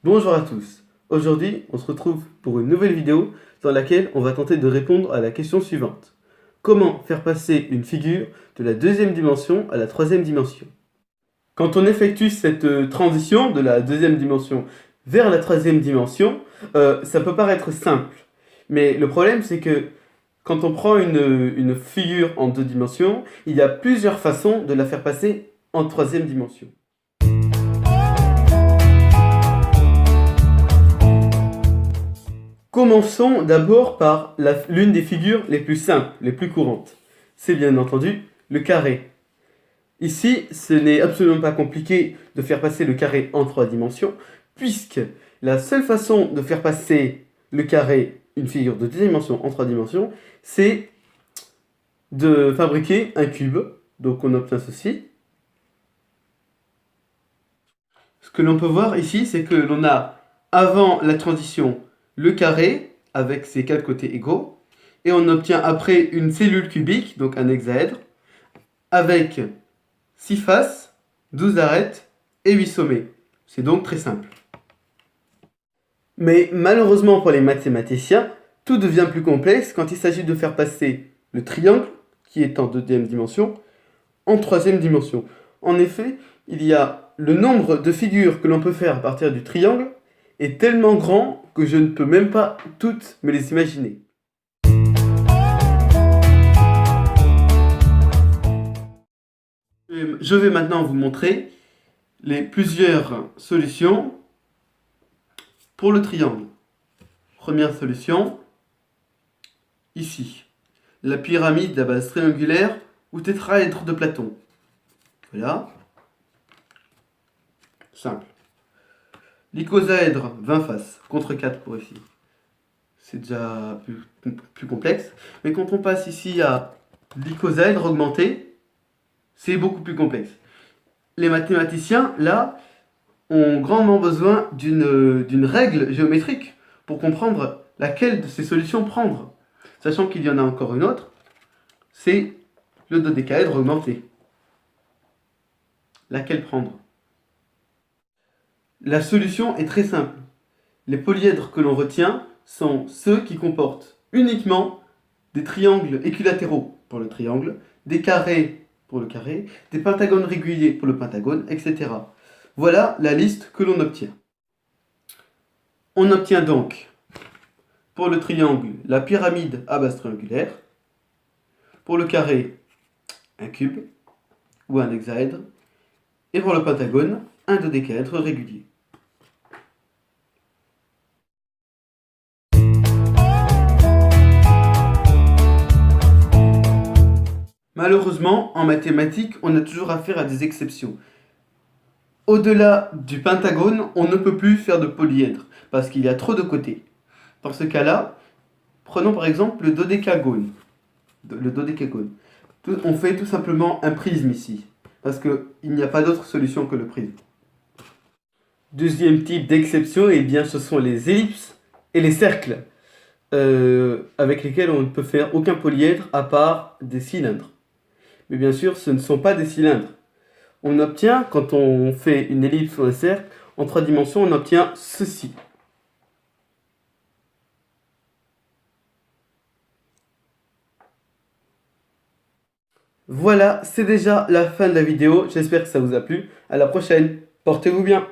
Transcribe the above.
Bonjour à tous. Aujourd'hui, on se retrouve pour une nouvelle vidéo dans laquelle on va tenter de répondre à la question suivante. Comment faire passer une figure de la deuxième dimension à la troisième dimension? Quand on effectue cette transition de la deuxième dimension vers la troisième dimension, ça peut paraître simple. Mais le problème, c'est que quand on prend une figure en deux dimensions, il y a plusieurs façons de la faire passer en troisième dimension. Commençons d'abord par l'une des figures les plus simples, les plus courantes. C'est bien entendu le carré. Ici, ce n'est absolument pas compliqué de faire passer le carré en trois dimensions, puisque la seule façon de faire passer le carré, une figure de deux dimensions en trois dimensions, c'est de fabriquer un cube. Donc on obtient ceci. Ce que l'on peut voir ici, c'est que l'on a, avant la transition, le carré avec ses quatre côtés égaux, et on obtient après une cellule cubique, donc un hexaèdre, avec 6 faces, 12 arêtes et 8 sommets. C'est donc très simple. Mais malheureusement pour les mathématiciens, tout devient plus complexe quand il s'agit de faire passer le triangle, qui est en deuxième dimension, en troisième dimension. En effet, il y a le nombre de figures que l'on peut faire à partir du triangle est tellement grand que je ne peux même pas toutes me les imaginer. Je vais maintenant vous montrer les plusieurs solutions pour le triangle. Première solution, ici, la pyramide à base triangulaire ou tétraèdre de Platon. Voilà. Simple. L'icosaèdre 20 faces, contre 4 pour ici. C'est déjà plus complexe. Mais quand on passe ici à l'icosaèdre augmenté, c'est beaucoup plus complexe. Les mathématiciens, là, ont grandement besoin d'une règle géométrique pour comprendre laquelle de ces solutions prendre. Sachant qu'il y en a encore une autre, c'est le dodécaèdre augmenté. Laquelle prendre? La solution est très simple. Les polyèdres que l'on retient sont ceux qui comportent uniquement des triangles équilatéraux pour le triangle, des carrés pour le carré, des pentagones réguliers pour le pentagone, etc. Voilà la liste que l'on obtient. On obtient donc pour le triangle la pyramide à base triangulaire, pour le carré un cube ou un hexaèdre, et pour le pentagone un dodécaèdre régulier. Malheureusement, en mathématiques, on a toujours affaire à des exceptions. Au-delà du pentagone, on ne peut plus faire de polyèdre, parce qu'il y a trop de côtés. Dans ce cas-là, prenons par exemple le dodécagone. On fait tout simplement un prisme ici, parce qu'il n'y a pas d'autre solution que le prisme. Deuxième type d'exception, eh bien, ce sont les ellipses et les cercles, avec lesquels on ne peut faire aucun polyèdre à part des cylindres. Mais bien sûr, ce ne sont pas des cylindres. On obtient, quand on fait une ellipse ou un cercle, en trois dimensions, on obtient ceci. Voilà, c'est déjà la fin de la vidéo. J'espère que ça vous a plu. À la prochaine. Portez-vous bien.